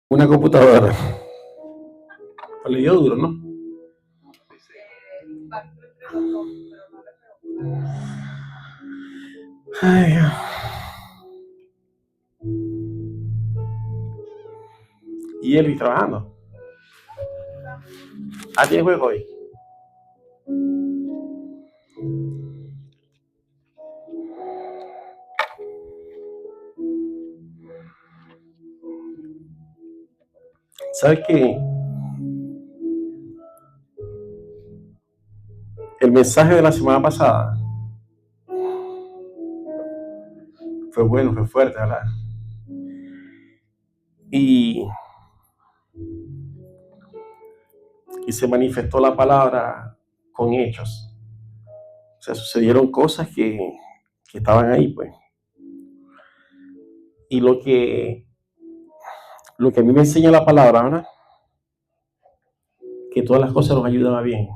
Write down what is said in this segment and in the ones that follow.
Una computadora. Le dio duro, ¿no? Ay, y él trabajando. Ah, tiene juego hoy. ¿Sabes qué? El mensaje de la semana pasada fue bueno, fue fuerte, ¿verdad? Y, y se manifestó la palabra con hechos. O sea, sucedieron cosas que estaban ahí, pues. Y lo que a mí me enseña la palabra, ¿verdad? Que todas las cosas nos ayudan a bien.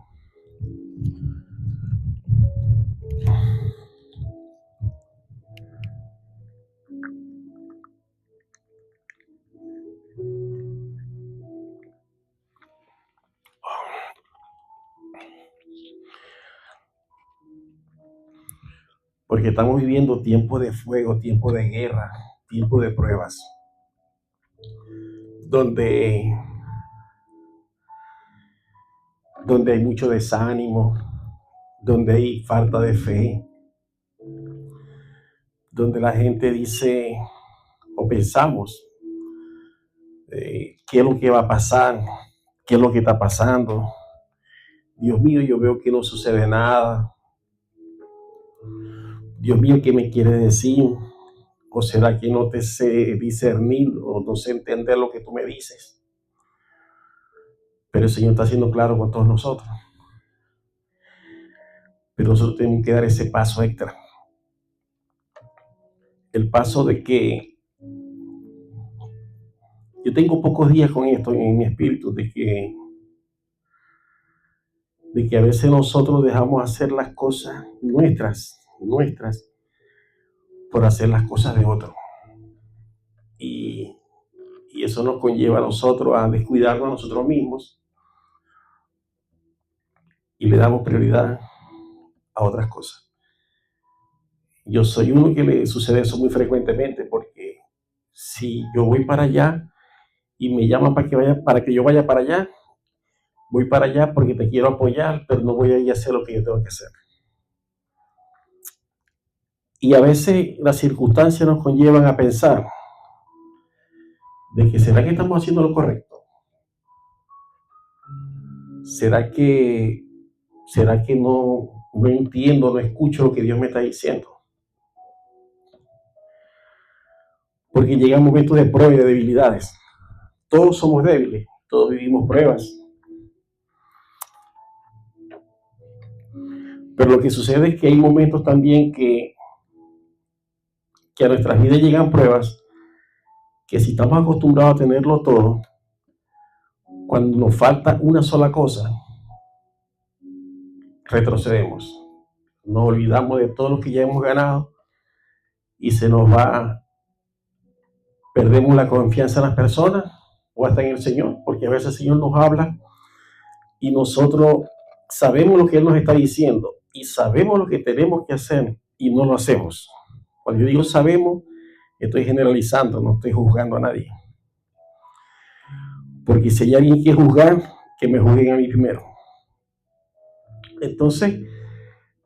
Porque estamos viviendo tiempo de fuego, tiempo de guerra, tiempo de pruebas, donde, donde hay mucho desánimo, donde hay falta de fe, donde la gente dice o pensamos qué es lo que va a pasar, qué es lo que está pasando. Dios mío, yo veo que no sucede nada. Dios mío, ¿qué me quiere decir? ¿O será que no te sé discernir o no sé entender lo que tú me dices? Pero el Señor está siendo claro con todos nosotros. Pero nosotros tenemos que dar ese paso extra. El paso de que yo tengo pocos días con esto en mi espíritu, de que a veces nosotros dejamos hacer las cosas nuestras, por hacer las cosas de otros. Y, y eso nos conlleva a nosotros a descuidarnos a nosotros mismos y le damos prioridad a otras cosas. Yo soy uno que le sucede eso muy frecuentemente, porque si yo voy para allá y me llaman para que yo vaya para allá, voy para allá porque te quiero apoyar, pero no voy a ir a hacer lo que yo tengo que hacer. Y a veces las circunstancias nos conllevan a pensar de que ¿será que estamos haciendo lo correcto? ¿Será que, será que no entiendo, no escucho lo que Dios me está diciendo? Porque llegan momentos de prueba y de debilidades. Todos somos débiles, todos vivimos pruebas. Pero lo que sucede es que hay momentos también que a nuestras vidas llegan pruebas que si estamos acostumbrados a tenerlo todo, cuando nos falta una sola cosa, retrocedemos. Nos olvidamos de todo lo que ya hemos ganado y se nos va, perdemos la confianza en las personas o hasta en el Señor, porque a veces el Señor nos habla y nosotros sabemos lo que Él nos está diciendo y sabemos lo que tenemos que hacer y no lo hacemos. Cuando yo digo sabemos, estoy generalizando, no estoy juzgando a nadie. Porque si hay alguien que juzgar, que me juzguen a mí primero. Entonces,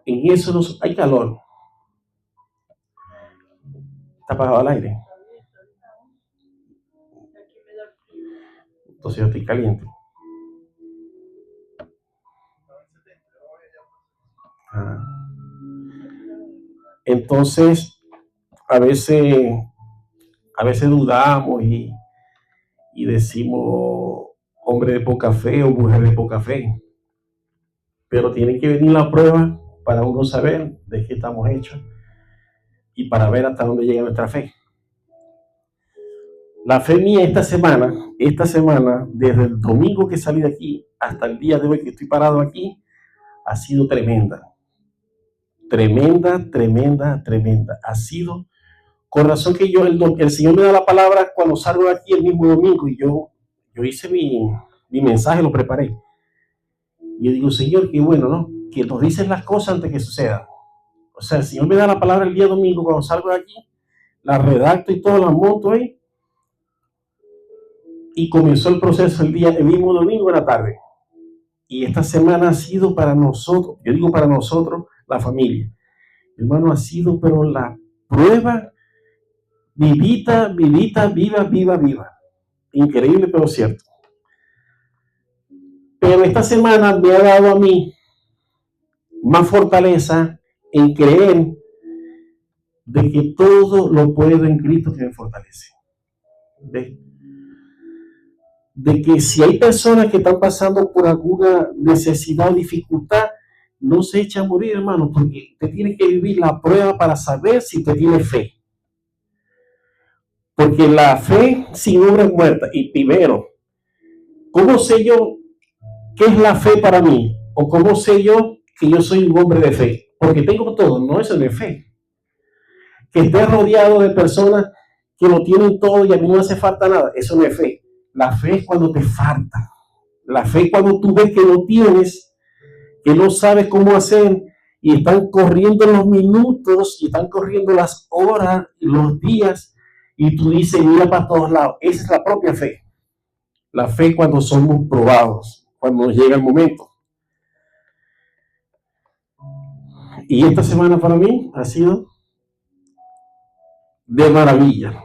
en eso hay calor. Está apagado el aire. Entonces yo estoy caliente. Ah. Entonces, a veces, a veces dudamos y decimos hombre de poca fe o mujer de poca fe. Pero tiene que venir la prueba para uno saber de qué estamos hechos y para ver hasta dónde llega nuestra fe. La fe mía esta semana, desde el domingo que salí de aquí hasta el día de hoy que estoy parado aquí, ha sido tremenda. Tremenda, tremenda, tremenda. Ha sido con razón que el Señor me da la palabra cuando salgo de aquí el mismo domingo y yo hice mi mensaje, lo preparé. Y yo digo, Señor, qué bueno, ¿no? Que nos dices las cosas antes que sucedan. O sea, el Señor me da la palabra el día domingo cuando salgo de aquí, la redacto y todo, la monto ahí. Y comenzó el proceso el mismo domingo en la tarde. Y esta semana ha sido para nosotros, yo digo para nosotros, la familia. Hermano, ha sido, pero la prueba vivita, viva. Increíble, pero cierto. Pero esta semana me ha dado a mí más fortaleza en creer de que todo lo puedo en Cristo que me fortalece. De que si hay personas que están pasando por alguna necesidad o dificultad, no se echa a morir, hermano, porque usted tiene que vivir la prueba para saber si usted tiene fe. Porque la fe sin obra es muerta. Y primero, ¿cómo sé yo qué es la fe para mí? ¿O cómo sé yo que yo soy un hombre de fe? Porque tengo todo, no, eso no es fe. Que esté rodeado de personas que lo tienen todo y a mí no hace falta nada, eso no es fe. La fe es cuando te falta. La fe es cuando tú ves que no tienes, que no sabes cómo hacer y están corriendo los minutos y están corriendo las horas y los días y tú dices, mira para todos lados. Esa es la propia fe. La fe cuando somos probados, cuando nos llega el momento. Y esta semana para mí ha sido de maravilla.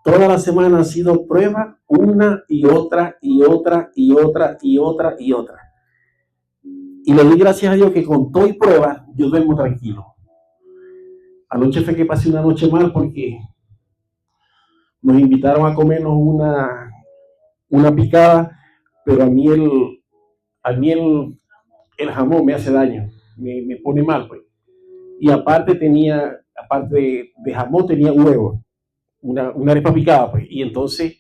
Toda la semana ha sido prueba, una y otra. Y le doy gracias a Dios que con todo y prueba, yo duermo tranquilo. Anoche fue que pasé una noche mal porque nos invitaron a comernos una picada, pero a mí el jamón me hace daño, me pone mal, pues. Y aparte de jamón, tenía huevo, una arepa picada, pues. Y entonces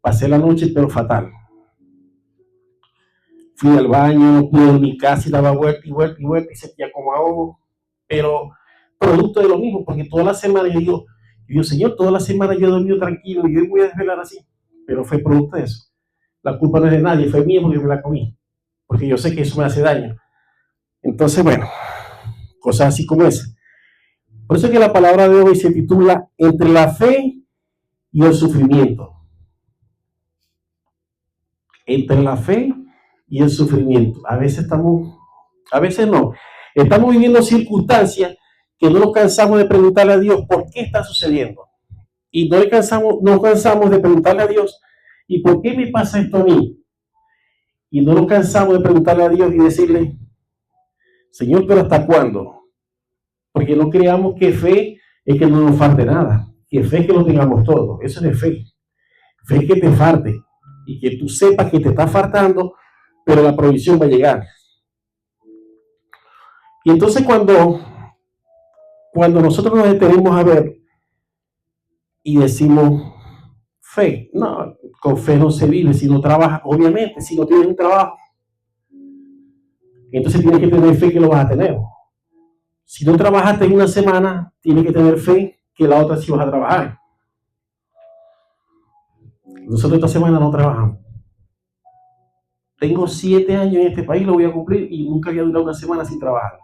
pasé la noche, pero fatal. Fui al baño, pude en mi casa y daba vuelta y sentía como ahogo, pero producto de lo mismo, porque toda la semana yo digo, Señor, toda la semana yo he dormido tranquilo y hoy voy a desvelar así, pero fue producto de eso. La culpa no es de nadie, fue mía porque me la comí, porque yo sé que eso me hace daño. Entonces, bueno, cosas así como esa. Por eso es que la palabra de hoy se titula Entre la fe y el sufrimiento. Entre la fe y el sufrimiento. A veces no. Estamos viviendo circunstancias que no nos cansamos de preguntarle a Dios por qué está sucediendo. Y no cansamos de preguntarle a Dios, ¿y por qué me pasa esto a mí? Y no nos cansamos de preguntarle a Dios y decirle, Señor, ¿pero hasta cuándo? Porque no creamos que fe es que no nos falte nada, que fe es que lo tengamos todo. Eso es de fe. Fe es que te falte y que tú sepas que te está faltando, pero la provisión va a llegar. Y entonces cuando nosotros nos detenemos a ver y decimos, fe, no, con fe no se vive si no trabajas, obviamente, si no tienes un trabajo. Entonces tienes que tener fe que lo vas a tener. Si no trabajaste en una semana, tienes que tener fe que la otra sí vas a trabajar. Nosotros esta semana no trabajamos. Tengo 7 años en este país, lo voy a cumplir y nunca había durado una semana sin trabajar.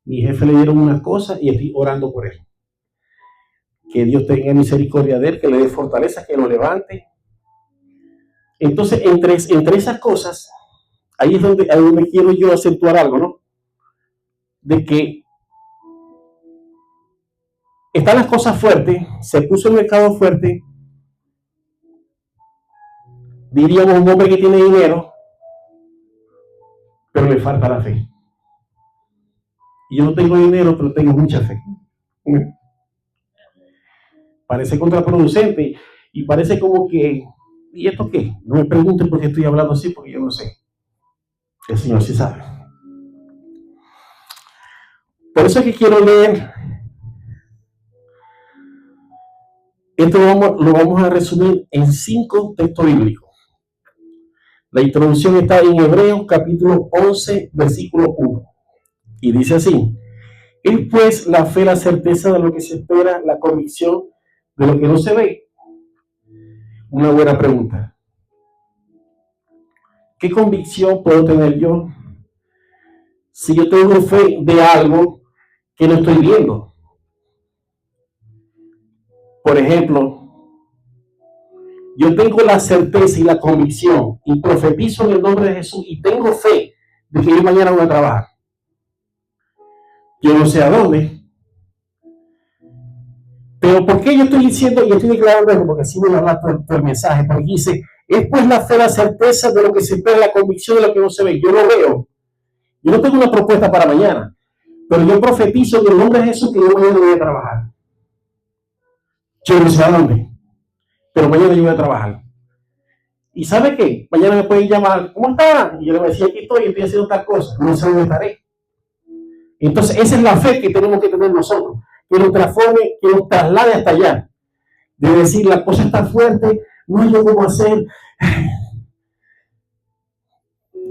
Mi jefe le dieron unas cosas y estoy orando por él. Que Dios tenga misericordia de él, que le dé fortaleza, que lo levante. Entonces, entre esas cosas, ahí es donde quiero yo acentuar algo, ¿no? De que están las cosas fuertes, se puso el mercado fuerte, diríamos un hombre que tiene dinero, pero le falta la fe. Y yo no tengo dinero, pero tengo mucha fe. Parece contraproducente y parece como que, ¿y esto qué? No me pregunten por qué estoy hablando así, porque yo no sé. El Señor sí sabe. Por eso es que quiero leer. Esto lo vamos a resumir en 5 textos bíblicos. La introducción está en Hebreos capítulo 11, versículo 1. Y dice así, Es pues la fe, la certeza de lo que se espera, la convicción de lo que no se ve. Una buena pregunta. ¿Qué convicción puedo tener yo si yo tengo fe de algo que no estoy viendo? Por ejemplo, yo tengo la certeza y la convicción y profetizo en el nombre de Jesús y tengo fe de que yo mañana voy a trabajar. Yo no sé a dónde. Pero ¿por qué yo estoy diciendo y estoy declarando eso? Porque así me lo habla todo el mensaje. Porque dice, es pues la fe, la certeza de lo que se espera, la convicción de lo que no se ve. Yo lo veo. Yo no tengo una propuesta para mañana. Pero yo profetizo en el nombre de Jesús que yo mañana voy a trabajar. Yo no sé a dónde. Pero mañana yo voy a trabajar. ¿Y sabe qué? Mañana me pueden llamar, ¿cómo está? Y yo le voy a decir, aquí estoy haciendo tal cosa. No sé dónde estaré. Entonces, esa es la fe que tenemos que tener nosotros. Que nos transforme, que nos traslade hasta allá. De decir, la cosa está fuerte, no hay cómo hacer.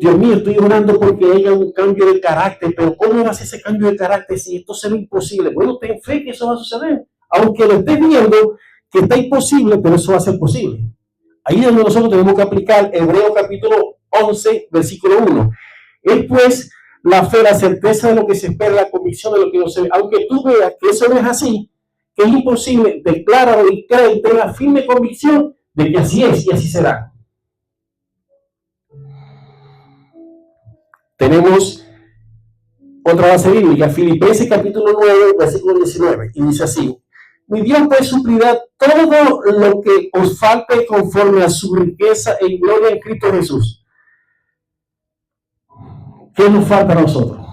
Dios mío, estoy orando porque haya un cambio de carácter, pero ¿cómo va a ser ese cambio de carácter si esto se ve imposible? Bueno, ten fe que eso va a suceder. Aunque lo estés viendo que está imposible, pero eso va a ser posible. Ahí es donde nosotros tenemos que aplicar Hebreos capítulo 11, versículo 1. Es pues la fe, la certeza de lo que se espera, la convicción de lo que no se ve. Aunque tú veas que eso no es así, que es imposible, decláralo y cree y ten la firme convicción de que así es y así será. Tenemos otra base bíblica, Filipenses capítulo 9, versículo 19, y dice así: mi Dios pues suplirá todo lo que os falte conforme a su riqueza e gloria en Cristo Jesús. ¿Qué nos falta a nosotros?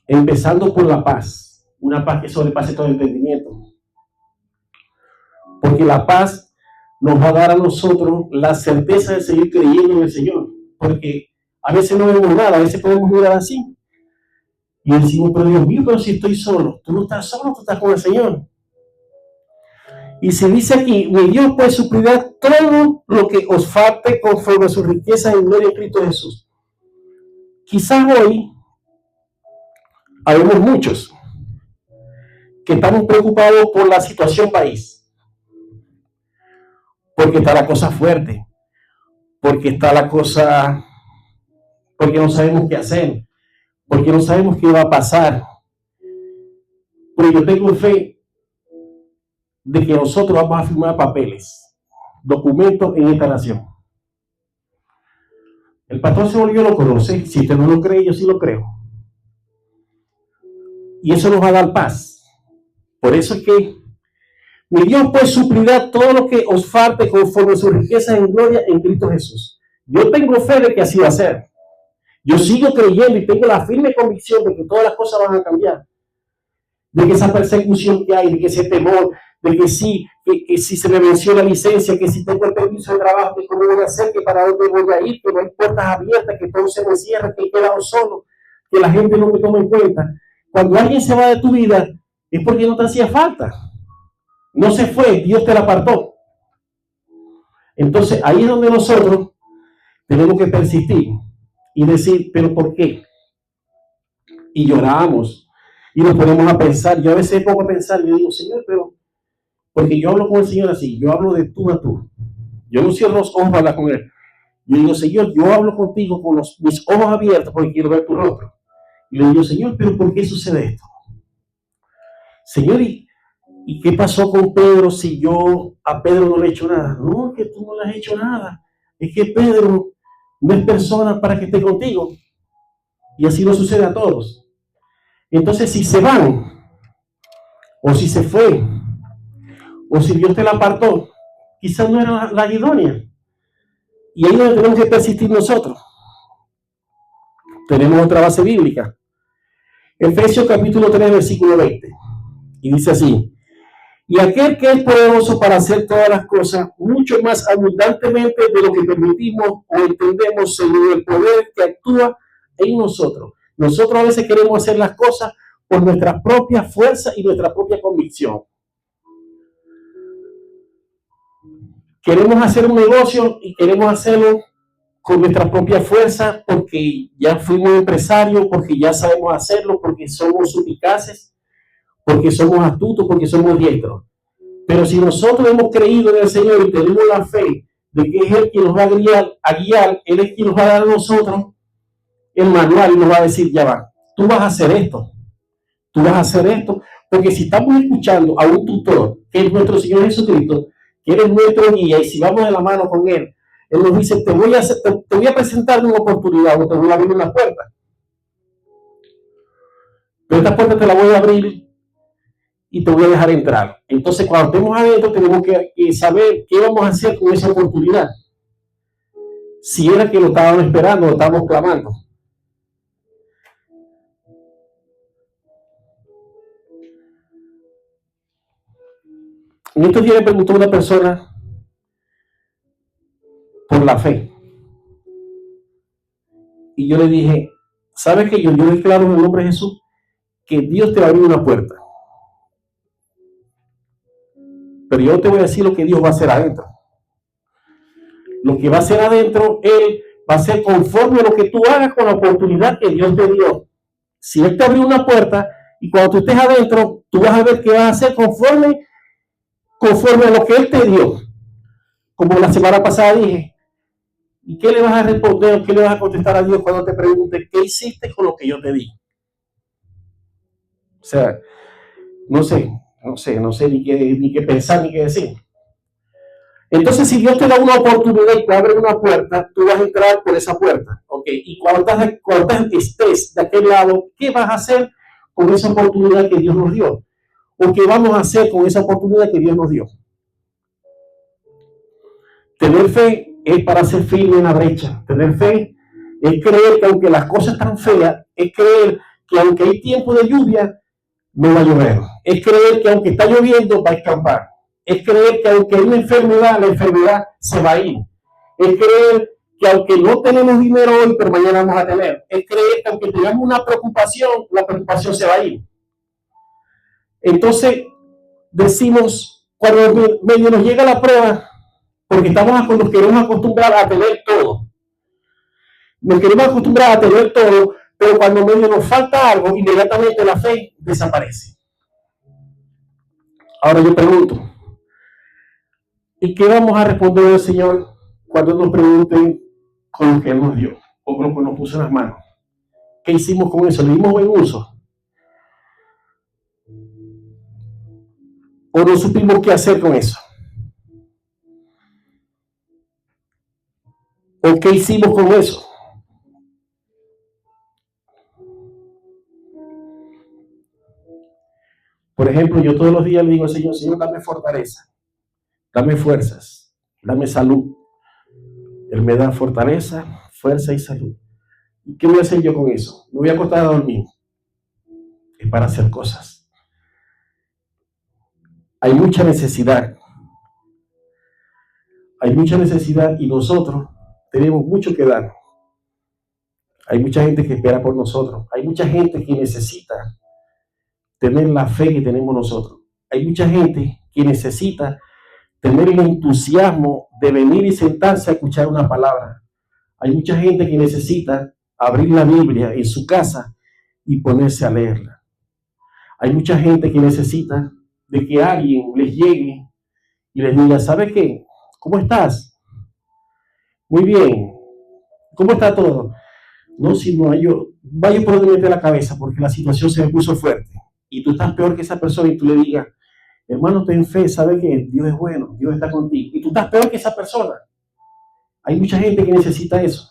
Empezando por la paz, una paz que sobrepase todo entendimiento. Porque la paz nos va a dar a nosotros la certeza de seguir creyendo en el Señor. Porque a veces no vemos nada, a veces podemos mirar así. Y decimos, pero Dios mío, pero si estoy solo. Tú no estás solo, tú estás con el Señor. Y se dice aquí, mi Dios pues suplirá todo lo que os falte conforme a su riqueza en gloria en Cristo Jesús. Quizás hoy habemos muchos que estamos preocupados por la situación país. Porque está la cosa fuerte. Porque está la cosa... Porque no sabemos qué hacer. Porque no sabemos qué va a pasar. Pero yo tengo fe de que nosotros vamos a firmar papeles, documentos en esta nación. El pastor Señor yo lo conoce, si usted no lo cree, yo sí lo creo. Y eso nos va a dar paz. Por eso es que mi Dios pues suplirá todo lo que os falte conforme a su riqueza en gloria en Cristo Jesús. Yo tengo fe de que así va a ser. Yo sigo creyendo y tengo la firme convicción de que todas las cosas van a cambiar. De que esa persecución que hay, de que ese temor, de que sí, que si se me venció la licencia, que si tengo el permiso de trabajo, que cómo voy a hacer, que para dónde voy a ir, que no hay puertas abiertas, que todo se me cierra, que he quedado solo, que la gente no me toma en cuenta. Cuando alguien se va de tu vida, es porque no te hacía falta. No se fue, Dios te la apartó. Entonces, ahí es donde nosotros tenemos que persistir y decir, ¿pero por qué? Y lloramos y nos ponemos a pensar. Yo a veces pongo a pensar y yo digo, Señor, pero... Porque yo hablo con el Señor así, yo hablo de tú a tú. Yo no cierro los ojos para hablar con Él. Yo digo, Señor, yo hablo contigo con mis ojos abiertos porque quiero ver tu rostro. Y le digo, Señor, pero ¿por qué sucede esto? Señor, ¿y qué pasó con Pedro si yo a Pedro no le he hecho nada? No, que tú no le has hecho nada. Es que Pedro no es persona para que esté contigo. Y así no sucede a todos. Entonces, si se van, o si se fue, o si Dios te la apartó, quizás no era la idónea. Y ahí es donde tenemos que persistir nosotros. Tenemos otra base bíblica. Efesios capítulo 3, versículo 20. Y dice así: y aquel que es poderoso para hacer todas las cosas, mucho más abundantemente de lo que permitimos o entendemos según el poder que actúa en nosotros. Nosotros a veces queremos hacer las cosas por nuestra propia fuerza y nuestra propia convicción. Queremos hacer un negocio y queremos hacerlo con nuestra propia fuerza, porque ya fuimos empresarios, porque ya sabemos hacerlo, porque somos eficaces, porque somos astutos, porque somos diestros. Pero si nosotros hemos creído en el Señor y tenemos la fe de que es Él quien nos va a guiar, Él es quien nos va a dar a nosotros el manual y nos va a decir, ya va, tú vas a hacer esto, tú vas a hacer esto, porque si estamos escuchando a un tutor, que es nuestro Señor Jesucristo, que Él es nuestro guía, y si vamos de la mano con Él, Él nos dice, te voy a presentar una oportunidad, o te voy a abrir una puerta. Pero esta puerta te la voy a abrir y te voy a dejar entrar. Entonces, cuando estemos adentro, tenemos que saber qué vamos a hacer con esa oportunidad. Si era que lo estábamos esperando, lo estábamos clamando. En estos días le preguntó a una persona por la fe. Y yo le dije, ¿sabes qué? Yo declaro en el nombre de Jesús que Dios te va a abrir una puerta. Pero yo te voy a decir lo que Dios va a hacer adentro. Lo que va a hacer adentro, Él va a ser conforme a lo que tú hagas con la oportunidad que Dios te dio. Si Él te abrió una puerta y cuando tú estés adentro, tú vas a ver que vas a hacer conforme a lo que Él te dio. Como la semana pasada dije, ¿y qué le vas a responder o qué le vas a contestar a Dios cuando te pregunte qué hiciste con lo que yo te di? O sea, no sé ni qué pensar ni qué decir. Entonces, si Dios te da una oportunidad y te abre una puerta, tú vas a entrar por esa puerta, ¿ok? Y cuando estés de aquel lado, ¿qué vas a hacer con esa oportunidad que Dios nos dio? ¿O qué vamos a hacer con esa oportunidad que Dios nos dio? Tener fe es para ser firme en la brecha. Tener fe es creer que aunque las cosas están feas, es creer que aunque hay tiempo de lluvia, no va a llover. Es creer que aunque está lloviendo, va a escampar. Es creer que aunque hay una enfermedad, la enfermedad se va a ir. Es creer que aunque no tenemos dinero hoy, pero mañana vamos a tener. Es creer que aunque tengamos una preocupación, la preocupación se va a ir. Entonces, decimos, cuando medio nos llega la prueba, porque nos queremos acostumbrar a tener todo. Nos queremos acostumbrar a tener todo, pero cuando medio nos falta algo, inmediatamente la fe desaparece. Ahora yo pregunto, ¿y qué vamos a responder al Señor cuando nos pregunten con lo que Él nos dio o con lo que nos puso en las manos? ¿Qué hicimos con eso? ¿Le dimos buen uso? ¿O no supimos qué hacer con eso? ¿O qué hicimos con eso? Por ejemplo, yo todos los días le digo al Señor, Señor, dame fortaleza, dame fuerzas, dame salud. Él me da fortaleza, fuerza y salud. ¿Y qué voy a hacer yo con eso? Me voy a acostar a dormir. Es para hacer cosas. Hay mucha necesidad. Hay mucha necesidad y nosotros tenemos mucho que dar. Hay mucha gente que espera por nosotros. Hay mucha gente que necesita tener la fe que tenemos nosotros. Hay mucha gente que necesita tener el entusiasmo de venir y sentarse a escuchar una palabra. Hay mucha gente que necesita abrir la Biblia en su casa y ponerse a leerla. Hay mucha gente que necesita de que alguien les llegue y les diga, ¿sabes qué? ¿Cómo estás? Muy bien. ¿Cómo está todo? No, si no, vaya por donde mete la cabeza porque la situación se me puso fuerte. Y tú estás peor que esa persona y tú le digas, hermano, ten fe, sabe que Dios es bueno, Dios está contigo. Y tú estás peor que esa persona. Hay mucha gente que necesita eso.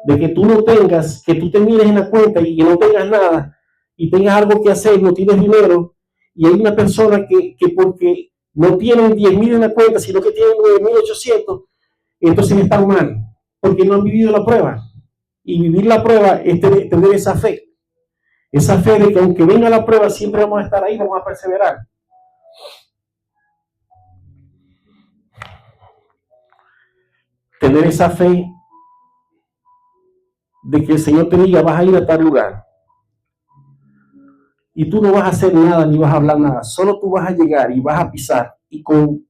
De que tú no tengas, que tú te mires en la cuenta y que no tengas nada y tengas algo que hacer, no tienes dinero. Y hay una persona que porque no tienen 10,000 en la cuenta, sino que tienen 9,800, entonces están mal, porque no han vivido la prueba. Y vivir la prueba es tener esa fe de que aunque venga la prueba, siempre vamos a estar ahí, vamos a perseverar. Tener esa fe de que el Señor te diga, vas a ir a tal lugar. Y tú no vas a hacer nada, ni vas a hablar nada. Solo tú vas a llegar y vas a pisar. Y con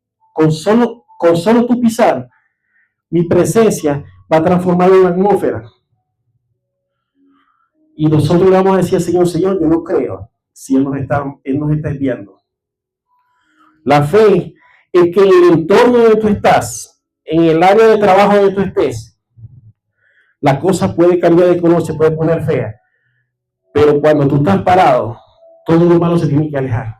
solo tu pisar, mi presencia va a transformar una atmósfera. Y nosotros le vamos a decir al Señor, Señor, yo no creo si Él nos está enviando. La fe es que en el entorno donde tú estás, en el área de trabajo donde tú estés, la cosa puede cambiar de color, se puede poner fea. Pero cuando tú estás parado, todo lo malo se tiene que alejar.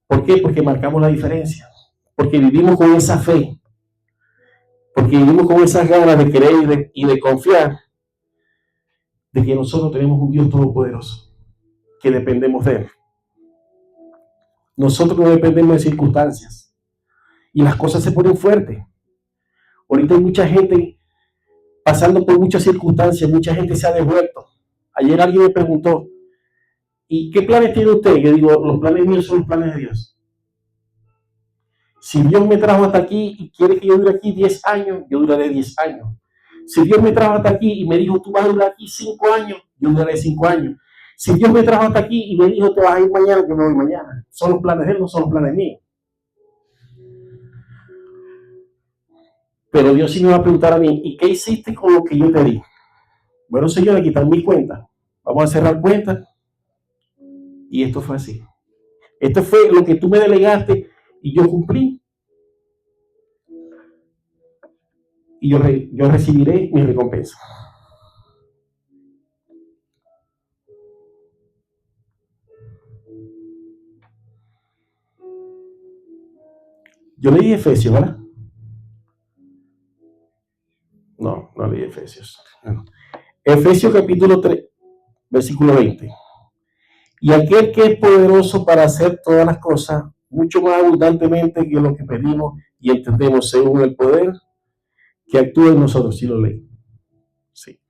¿Por qué? Porque marcamos la diferencia. Porque vivimos con esa fe. Porque vivimos con esas ganas de creer y de confiar de que nosotros tenemos un Dios todopoderoso, que dependemos de Él. Nosotros no dependemos de circunstancias. Y las cosas se ponen fuertes. Ahorita hay mucha gente pasando por muchas circunstancias, mucha gente se ha devuelto. Ayer alguien me preguntó, ¿y qué planes tiene usted? Yo digo, los planes míos son los planes de Dios. Si Dios me trajo hasta aquí y quiere que yo dure aquí 10 años, yo duraré 10 años. Si Dios me trajo hasta aquí y me dijo, tú vas a durar aquí 5 años, yo duraré 5 años. Si Dios me trajo hasta aquí y me dijo, te vas a ir mañana, yo me voy mañana. Son los planes de Él, no son los planes míos. Pero Dios sí me va a preguntar a mí, ¿y qué hiciste con lo que yo te di? Bueno, Señor, aquí están mis cuentas. Vamos a cerrar cuentas. Y esto fue así. Esto fue lo que tú me delegaste y yo cumplí. Y yo recibiré mi recompensa. Yo leí Efesios, ¿verdad? No leí Efesios. Efesios capítulo 3, versículo 20. Y aquel que es poderoso para hacer todas las cosas, mucho más abundantemente que lo que pedimos y entendemos según el poder que actúa en nosotros. Sí lo leí. Sí.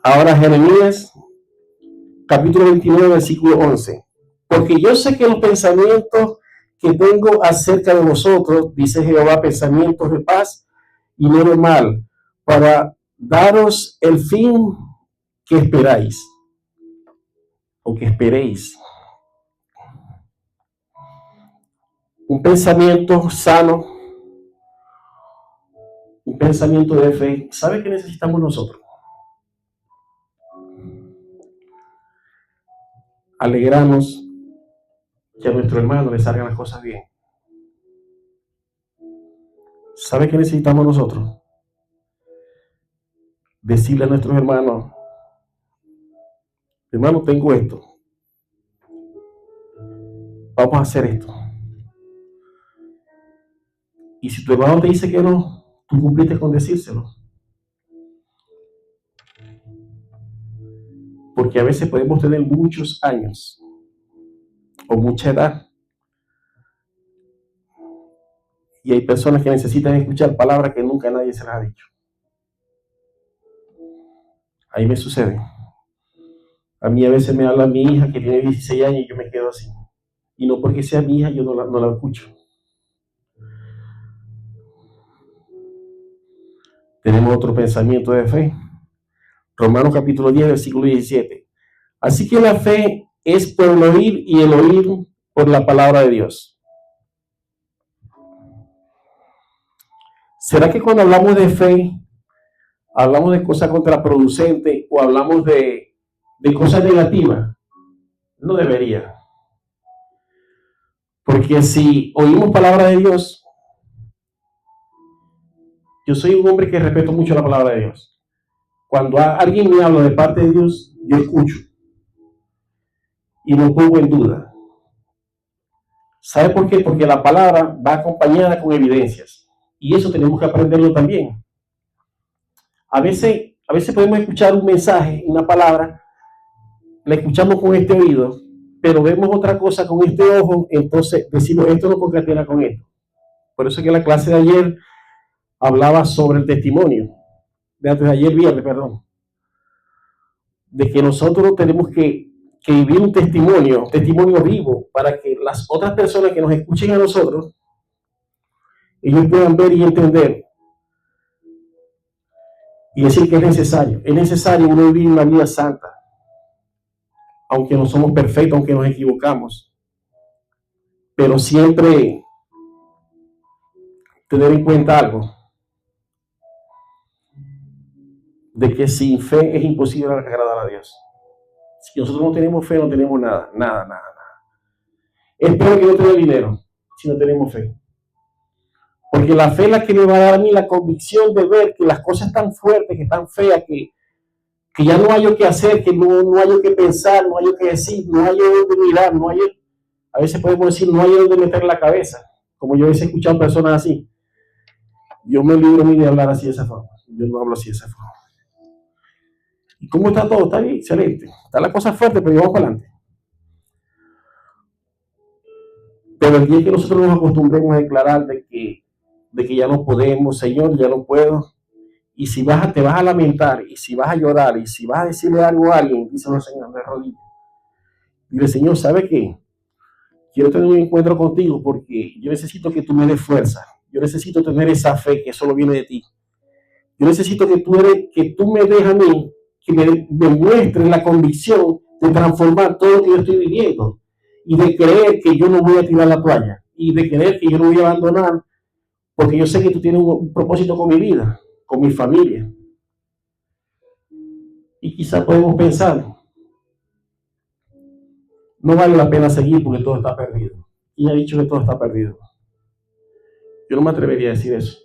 Ahora Jeremías, capítulo 29, versículo 11. Porque yo sé que los pensamientos que tengo acerca de vosotros, dice Jehová, pensamientos de paz y no de mal, para daros el fin que esperáis, o que esperéis. Un pensamiento sano, un pensamiento de fe. ¿Sabe qué necesitamos nosotros? Alegrarnos que a nuestro hermano le salgan las cosas bien. ¿Sabe qué necesitamos nosotros? Decirle a nuestros hermanos, hermano, tengo esto. Vamos a hacer esto. Y si tu hermano te dice que no, tú cumpliste con decírselo. Porque a veces podemos tener muchos años o mucha edad. Y hay personas que necesitan escuchar palabras que nunca nadie se las ha dicho. Ahí me sucede. A mí a veces me habla mi hija que tiene 16 años y yo me quedo así. Y no porque sea mi hija, yo no la escucho. Tenemos otro pensamiento de fe. Romanos capítulo 10, versículo 17. Así que la fe es por el oír y el oír por la palabra de Dios. ¿Será que cuando hablamos de fe, hablamos de cosas contraproducentes o hablamos de cosas negativas? No debería. Porque si oímos palabra de Dios, yo soy un hombre que respeto mucho la palabra de Dios. Cuando alguien me habla de parte de Dios, yo escucho y no pongo en duda. ¿Sabe por qué? Porque la palabra va acompañada con evidencias. Y eso tenemos que aprenderlo también. A veces podemos escuchar un mensaje, una palabra, la escuchamos con este oído, pero vemos otra cosa con este ojo, entonces decimos, esto no concatena con esto. Por eso es que la clase de ayer hablaba sobre el testimonio, de antes de ayer viernes, perdón, de que nosotros tenemos que vivir un testimonio vivo, para que las otras personas que nos escuchen a nosotros, ellos puedan ver y entender y decir que es necesario uno vivir una vida santa, aunque no somos perfectos, aunque nos equivocamos, pero siempre tener en cuenta algo, de que sin fe es imposible agradar a Dios. Si nosotros no tenemos fe, no tenemos nada, nada, nada, nada. Es peor que no tener dinero si no tenemos fe. Porque la fe es la que me va a dar a mí la convicción de ver que las cosas están fuertes, que están feas, que ya no hay yo que hacer, que no hay yo que pensar, no hay yo que decir, no hay yo donde mirar, no hay, a veces podemos decir, no hay donde meter la cabeza. Como yo a veces he escuchado personas así. Yo me libro de hablar así de esa forma. Yo no hablo así de esa forma. ¿Y cómo está todo? Está bien, excelente. Está la cosa fuerte, pero vamos para adelante. Pero el día que nosotros nos acostumbremos a declarar de que ya no podemos, Señor, ya no puedo, y si te vas a lamentar, y si vas a llorar, y si vas a decirle algo a alguien, díselo, Señor, de rodillas. Dile, Señor, ¿sabe qué? Quiero tener un encuentro contigo porque yo necesito que tú me des fuerza. Yo necesito tener esa fe que solo viene de ti. Yo necesito que tú me des a mí, que me muestres la convicción de transformar todo lo que yo estoy viviendo y de creer que yo no voy a tirar la toalla y de creer que yo no voy a abandonar porque yo sé que tú tienes un propósito con mi vida, con mi familia. Y quizás podemos pensar, no vale la pena seguir porque todo está perdido. ¿Quién ha dicho que todo está perdido? Yo no me atrevería a decir eso.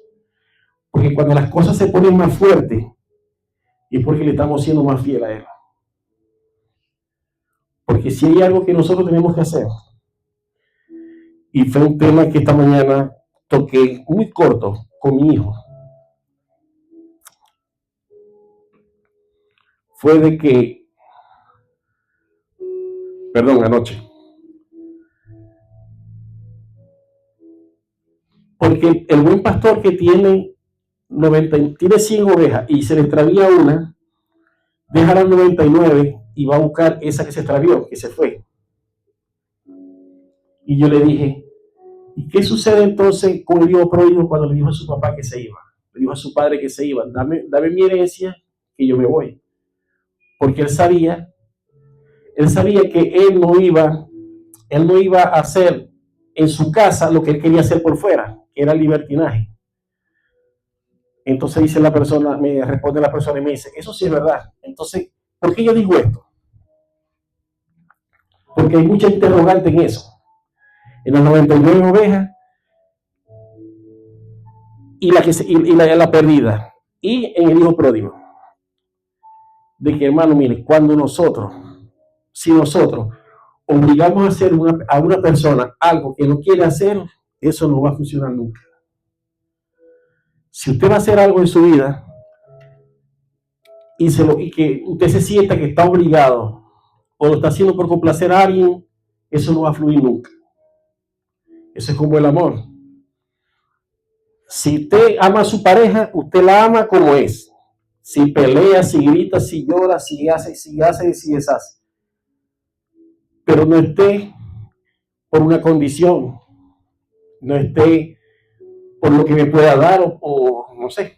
Porque cuando las cosas se ponen más fuertes, es porque le estamos siendo más fieles a Él. Porque si hay algo que nosotros tenemos que hacer, y fue un tema que esta mañana toqué muy corto con mi hijo, fue de que, anoche, porque el buen pastor que tiene 100 ovejas y se le extravía una, deja las 99 y va a buscar esa que se extravió, que se fue. Y yo le dije, ¿y qué sucede entonces con el hijo pródigo cuando le dijo a su papá que se iba? Le dijo a su padre que se iba, dame mi herencia, que yo me voy. Porque él sabía que él no iba a hacer en su casa lo que él quería hacer por fuera, que era el libertinaje. Entonces me responde la persona y me dice, eso sí es verdad. Entonces, ¿por qué yo digo esto? Porque hay mucha interrogante en eso. En las 99 ovejas y la perdida. Y en el hijo pródigo. De que, hermano, mire, si nosotros obligamos a hacer a una persona algo que no quiere hacer, eso no va a funcionar nunca. Si usted va a hacer algo en su vida y que usted se sienta que está obligado o lo está haciendo por complacer a alguien, eso no va a fluir nunca. Eso es como el amor. Si usted ama a su pareja, usted la ama como es. Si pelea, si grita, si llora, si hace, si deshace. Pero no esté por una condición, no esté por lo que me pueda dar o no sé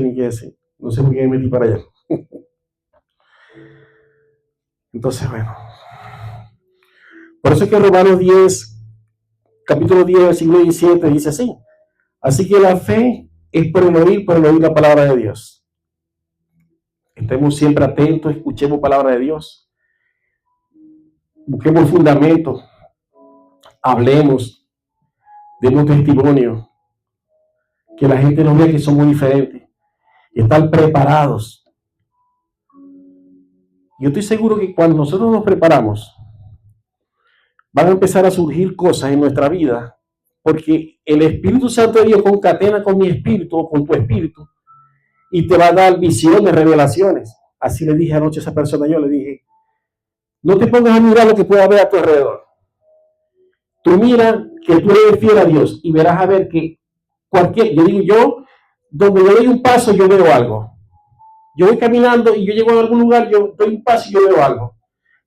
ni qué decir, no sé por qué me metí para allá. Entonces, bueno, por eso es que Romanos 10, capítulo 10, versículo 17 dice así, así que la fe es por el oír la palabra de Dios. Estemos siempre atentos, escuchemos palabra de Dios, busquemos fundamentos, hablemos, demos testimonio, que la gente nos vea que somos diferentes, y estar preparados. Yo estoy seguro que cuando nosotros nos preparamos, van a empezar a surgir cosas en nuestra vida, porque el Espíritu Santo de Dios concatena con mi espíritu o con tu espíritu y te va a dar visiones, revelaciones. Así le dije anoche a esa persona, yo le dije, no te pongas a mirar lo que pueda haber a tu alrededor. Tú mira que tú eres fiel a Dios y verás a ver que donde yo doy un paso, yo veo algo. Yo voy caminando y yo llego a algún lugar, yo doy un paso y yo veo algo.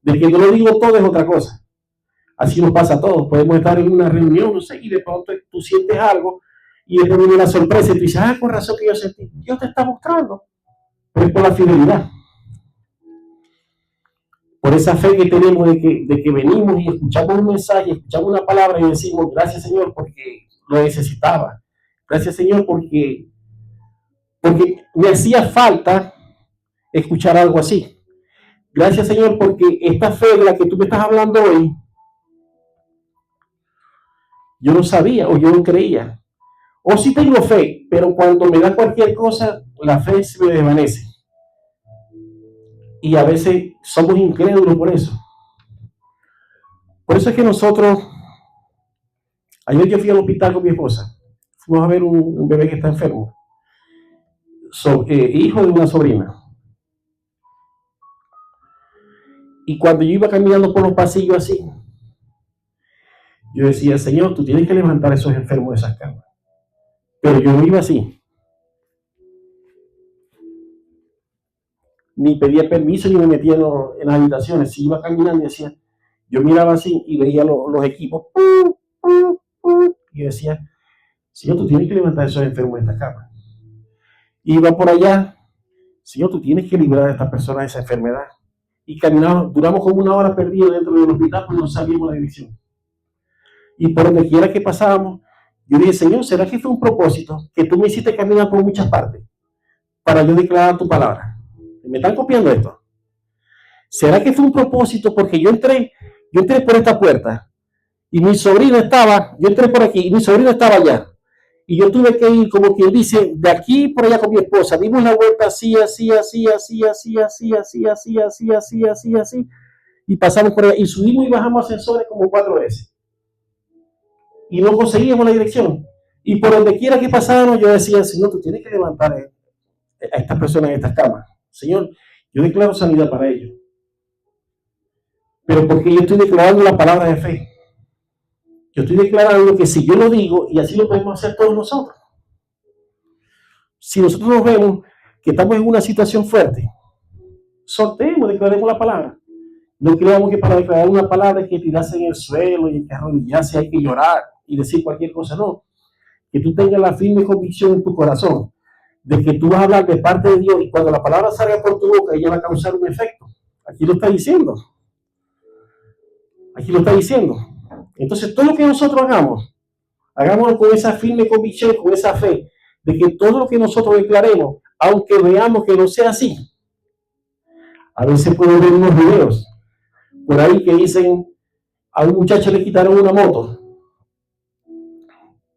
De que yo lo digo todo es otra cosa. Así nos pasa a todos. Podemos estar en una reunión, no sé, y de pronto tú sientes algo y después viene una sorpresa y tú dices, con razón que yo sentí. Dios te está mostrando. Pero es por la fidelidad. Por esa fe que tenemos de que venimos y escuchamos un mensaje, escuchamos una palabra y decimos, gracias Señor, porque lo necesitaba. Gracias, Señor, porque me hacía falta escuchar algo así. Gracias, Señor, porque esta fe de la que tú me estás hablando hoy, yo no sabía o yo no creía. O sí tengo fe, pero cuando me da cualquier cosa, la fe se me desvanece. Y a veces somos incrédulos por eso. Por eso es que nosotros, ayer yo fui al hospital con mi esposa, fuimos a ver un bebé que está enfermo, hijo de una sobrina. Y cuando yo iba caminando por los pasillos así, yo decía, Señor, tú tienes que levantar a esos enfermos de esas camas. Pero yo no iba así. Ni pedía permiso, ni me metía en las habitaciones. Si iba caminando y decía, yo miraba así y veía los equipos. Y decía, Señor, tú tienes que levantar a esos enfermos de esta cama. Iba por allá, Señor, tú tienes que librar a estas personas de esa enfermedad. Y caminamos, duramos como 1 hora perdida dentro del hospital, pues no sabíamos la dirección. Y por donde quiera que pasábamos, yo dije, Señor, ¿será que fue un propósito que tú me hiciste caminar por muchas partes para yo declarar tu palabra? ¿Me están copiando esto? ¿Será que fue un propósito? Porque yo entré por esta puerta y mi sobrina estaba, yo entré por aquí y mi sobrina estaba allá. Y yo tuve que ir, como quien dice, de aquí por allá con mi esposa. Dimos la vuelta así, así, así, así, así, así, así, así, así, así, así, así. Y pasamos por allá y subimos y bajamos ascensores como 4 veces. Y no conseguíamos la dirección. Y por donde quiera que pasábamos, yo decía, Señor, tú tienes que levantar a estas personas en estas camas. Señor, yo declaro sanidad para ellos. Pero porque yo estoy declarando la palabra de fe. Yo estoy declarando que si yo lo digo, y así lo podemos hacer todos nosotros. Si nosotros nos vemos que estamos en una situación fuerte, soltemos, declaremos la palabra. No creamos que para declarar una palabra hay que tirarse en el suelo y que arrodillarse, hay que llorar y decir cualquier cosa. No. Que tú tengas la firme convicción en tu corazón de que tú vas a hablar de parte de Dios y cuando la palabra salga por tu boca, ella va a causar un efecto. Aquí lo está diciendo. Aquí lo está diciendo. Entonces, todo lo que nosotros hagamos, hagámoslo con esa firme convicción, con esa fe, de que todo lo que nosotros declaremos, aunque veamos que no sea así, a veces puedo ver unos videos por ahí que dicen, a un muchacho le quitaron una moto,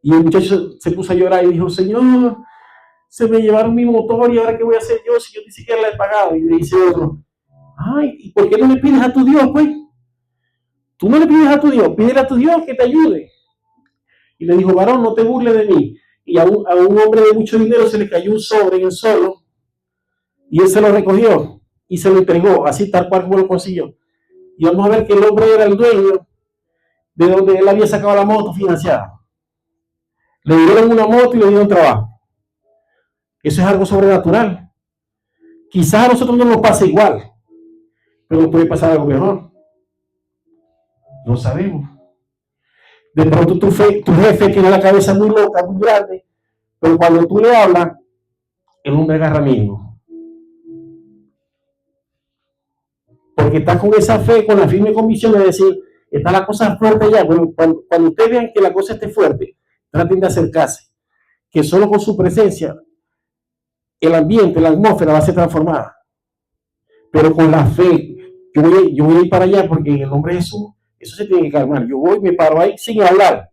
y el muchacho se puso a llorar y dijo, Señor, se me llevaron mi motor y ahora qué voy a hacer yo si yo ni siquiera la he pagado. Y le dice otro, ay, ¿y por qué no le pides a tu Dios, pues? Tú no le pides a tu Dios, pídele a tu Dios que te ayude. Y le dijo, varón, no te burles de mí. Y a un hombre de mucho dinero se le cayó un sobre en el suelo y él se lo recogió y se lo entregó, así tal cual como lo consiguió. Y vamos a ver que el hombre era el dueño de donde él había sacado la moto financiada. Le dieron una moto y le dieron trabajo. Eso es algo sobrenatural. Quizás a nosotros no nos pase igual, pero puede pasar algo mejor. No sabemos. De pronto tu jefe tiene la cabeza muy loca, muy grande, pero cuando tú le hablas, el hombre agarra mínimo. Porque está con esa fe, con la firme convicción de decir, está la cosa fuerte ya. Bueno, cuando ustedes vean que la cosa esté fuerte, traten de acercarse. Que solo con su presencia, el ambiente, la atmósfera va a ser transformada. Pero con la fe, yo voy a ir para allá porque en el nombre de Jesús, eso se tiene que calmar. Yo voy, me paro ahí sin hablar.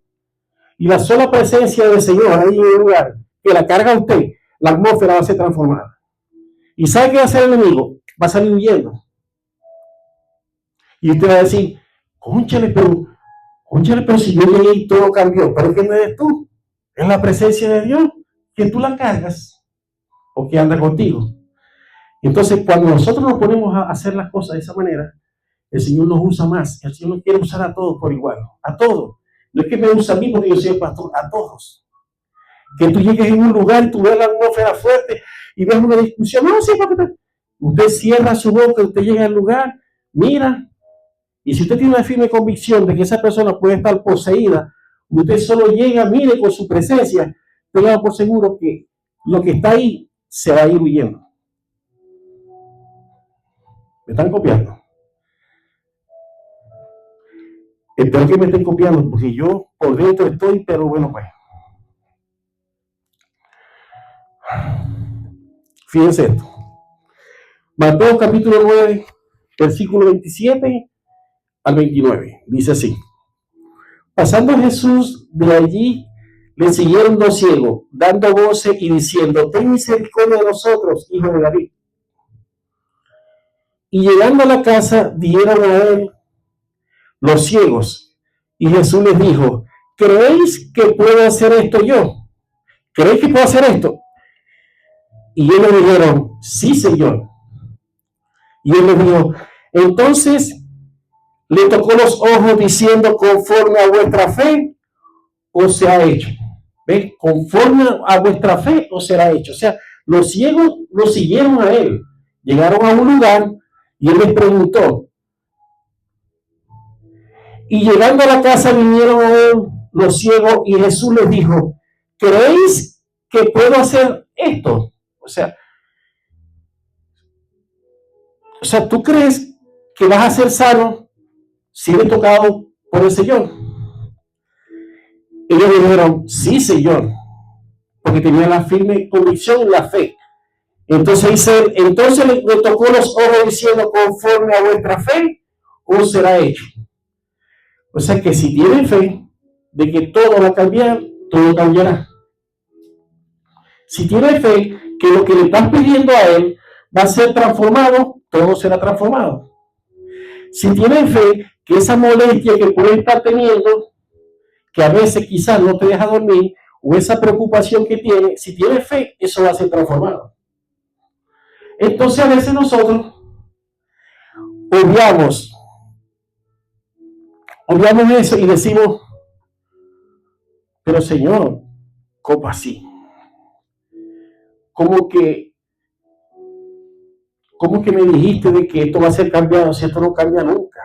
Y la sola presencia del Señor ahí en el lugar, que la carga a usted, la atmósfera va a ser transformada. ¿Y sabe qué va a hacer el enemigo? Va a salir huyendo. Y usted va a decir, cónchale, pero si yo llegué y todo cambió, pero ¿quién eres tú? Es la presencia de Dios, que tú la cargas o que anda contigo. Entonces, cuando nosotros nos ponemos a hacer las cosas de esa manera, el Señor nos usa más. El Señor nos quiere usar a todos por igual, a todos. No es que me usa a mí porque yo soy el pastor, a todos. Que tú llegues en un lugar y tú ves la atmósfera fuerte y ves una discusión. No, sí, porque usted cierra su boca, usted llega al lugar, mira, y si usted tiene una firme convicción de que esa persona puede estar poseída, usted solo llega, mire con su presencia, tenga por seguro que lo que está ahí se va a ir huyendo. ¿Me están copiando? Espero que me estén copiando, porque yo por dentro estoy, pero bueno, pues, Fíjense esto. Mateo capítulo 9, versículo 27 al 29. Dice así. Pasando Jesús de allí, le siguieron dos ciegos, dando voces y diciendo: ten misericordia de nosotros, hijo de David. Y llegando a la casa, dieron a él los ciegos. Y Jesús les dijo: ¿creéis que puedo hacer esto yo? ¿Creéis que puedo hacer esto? Y ellos le dijeron: sí, Señor. Y él les dijo: entonces le tocó los ojos diciendo: conforme a vuestra fe os será hecho. ¿Ven? Conforme a vuestra fe os será hecho. O sea, los ciegos lo siguieron a él. Llegaron a un lugar y él les preguntó. Y llegando a la casa vinieron a él los ciegos y Jesús les dijo: ¿creéis que puedo hacer esto? O sea, ¿tú crees que vas a ser sano si eres tocado por el Señor? Ellos le dijeron: sí, Señor, porque tenían la firme convicción en la fe. Entonces dice, entonces le tocó los ojos diciendo: conforme a vuestra fe os será hecho. O sea que si tienen fe de que todo va a cambiar, todo cambiará. Si tienen fe que lo que le estás pidiendo a él va a ser transformado, todo será transformado. Si tienen fe que esa molestia que puedes estar teniendo, que a veces quizás no te deja dormir, o esa preocupación que tienes, si tienes fe, eso va a ser transformado. Entonces a veces nosotros obviamos eso y decimos: pero Señor, ¿cómo así? ¿Cómo que me dijiste de que esto va a ser cambiado si esto no cambia nunca?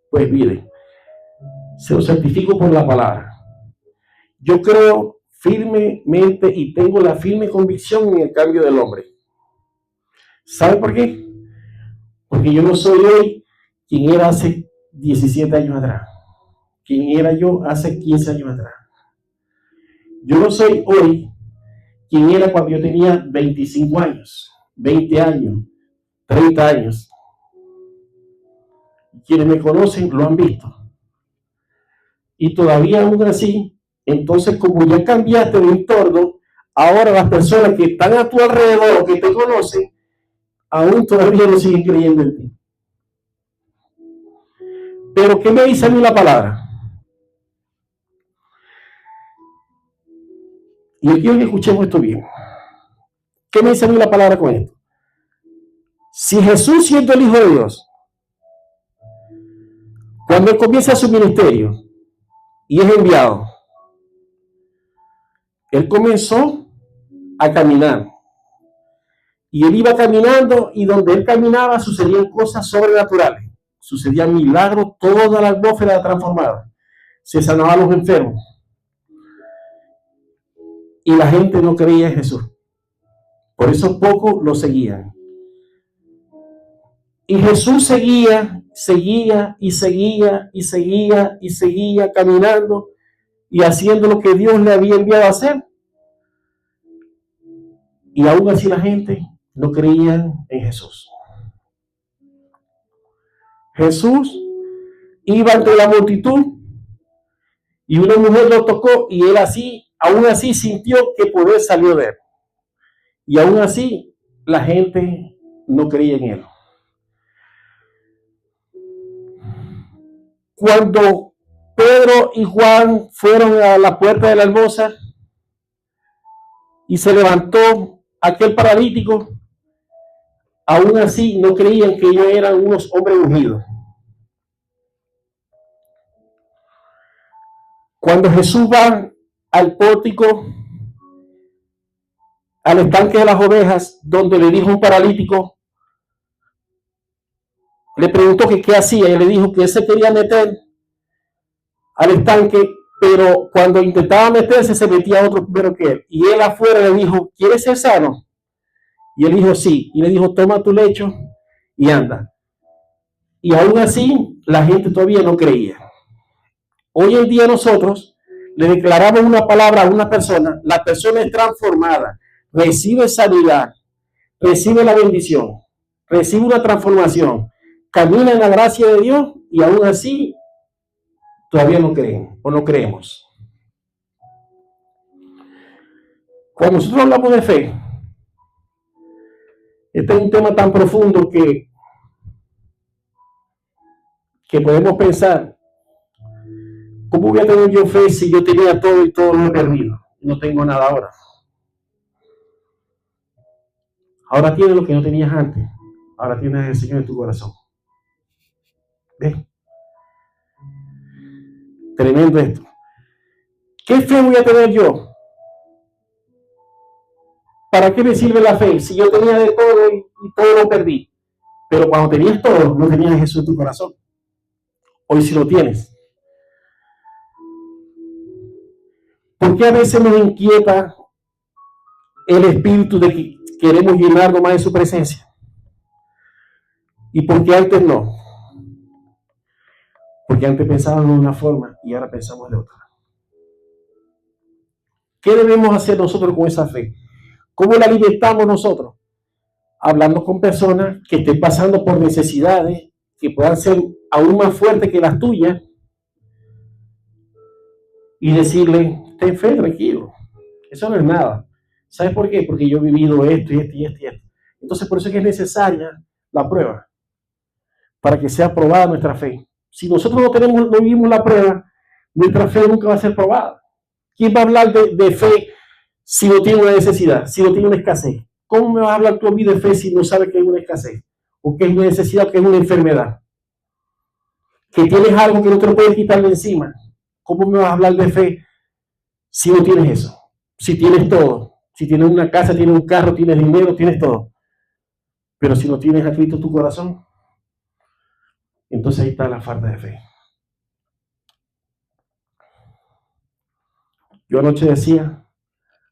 Pues mire, se lo certifico por la palabra. Yo creo firmemente y tengo la firme convicción en el cambio del hombre. ¿Sabe por qué? Porque yo no soy hoy quien era hace 17 años atrás, quien era yo hace 15 años atrás. Yo no soy hoy quien era cuando yo tenía 25 años, 20 años, 30 años. Quienes me conocen lo han visto. Y todavía aún así, entonces como ya cambiaste de entorno, ahora las personas que están a tu alrededor o que te conocen, aún todavía no siguen creyendo en ti. Pero ¿qué me dice a mí la palabra? Y yo quiero que escuchemos esto bien. ¿Qué me dice a mí la palabra con esto? Si Jesús, siendo el Hijo de Dios, cuando él comienza su ministerio y es enviado, él comenzó a caminar. Y él iba caminando y donde él caminaba sucedían cosas sobrenaturales. Sucedían milagros, toda la atmósfera era transformada. Se sanaban los enfermos. Y la gente no creía en Jesús. Por eso pocos lo seguían. Y Jesús seguía caminando y haciendo lo que Dios le había enviado a hacer. Y aún así la gente no creía en Jesús. Jesús iba entre la multitud y una mujer lo tocó y él aún así sintió que poder salió de él. Y aún así la gente no creía en él. Cuando Pedro y Juan fueron a la puerta de la hermosa y se levantó aquel paralítico, aún así no creían que ellos eran unos hombres ungidos. Cuando Jesús va al pórtico, al estanque de las ovejas, donde le dijo un paralítico, le preguntó que qué hacía, y le dijo que él se quería meter al estanque, pero cuando intentaba meterse se metía otro primero que él. Y él afuera le dijo: ¿quieres ser sano? Y él dijo: sí. Y le dijo: toma tu lecho y anda. Y aún así la gente todavía no creía. Hoy en día nosotros le declaramos una palabra a una persona, la persona es transformada, recibe sanidad, recibe la bendición, recibe una transformación, camina en la gracia de Dios y aún así todavía no creen o no creemos. Cuando nosotros hablamos de fe, este es un tema tan profundo que podemos pensar, ¿cómo voy a tener yo fe si yo tenía todo y todo lo he perdido? No tengo nada ahora. Ahora tienes lo que no tenías antes. Ahora tienes el Señor en tu corazón. ¿Ves? Tremendo esto. ¿Qué fe voy a tener yo? ¿Para qué me sirve la fe? Si yo tenía de todo y todo lo perdí. Pero cuando tenías todo, no tenías a Jesús en tu corazón. Hoy sí lo tienes. ¿Por qué a veces nos inquieta el espíritu de que queremos llenarnos más de su presencia? ¿Y por qué antes no? Porque antes pensábamos de una forma y ahora pensamos de otra. ¿Qué debemos hacer nosotros con esa fe? ¿Cómo la alimentamos nosotros? Hablando con personas que estén pasando por necesidades que puedan ser aún más fuertes que las tuyas y decirle, ten fe, tranquilo, eso no es nada. ¿Sabes por qué? Porque yo he vivido esto y esto y esto y esto. Entonces por eso es que es necesaria la prueba, para que sea probada nuestra fe. Si nosotros no vivimos la prueba, nuestra fe nunca va a ser probada. ¿Quién va a hablar de fe si no tiene una necesidad, si no tiene una escasez? ¿Cómo me vas a hablar tú a mí de fe si no sabes que hay una escasez? O que es una necesidad, o que es una enfermedad. Que tienes algo que no te lo puedes quitar de encima. ¿Cómo me vas a hablar de fe si no tienes eso? Si tienes todo. Si tienes una casa, tienes un carro, tienes dinero, tienes todo. Pero si no tienes a Cristo en tu corazón, entonces ahí está la falta de fe. Yo anoche decía,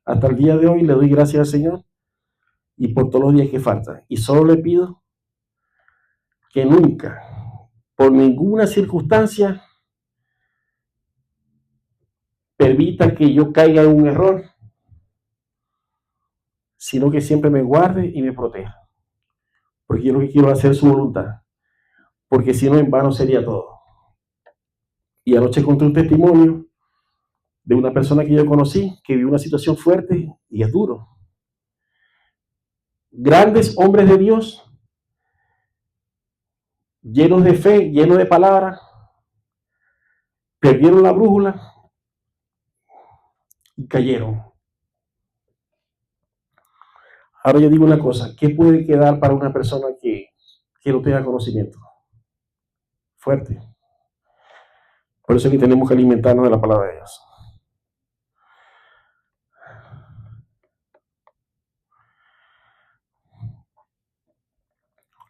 hasta el día de hoy le doy gracias al Señor y por todos los días que faltan. Y solo le pido que nunca, por ninguna circunstancia, permita que yo caiga en un error, sino que siempre me guarde y me proteja. Porque yo lo que quiero es hacer su voluntad. Porque si no, en vano sería todo. Y anoche conté un testimonio de una persona que yo conocí que vivió una situación fuerte y es duro. Grandes hombres de Dios, llenos de fe, llenos de palabra, perdieron la brújula y cayeron. Ahora yo digo una cosa, ¿qué puede quedar para una persona que no tenga conocimiento? Fuerte. Por eso es que tenemos que alimentarnos de la palabra de Dios.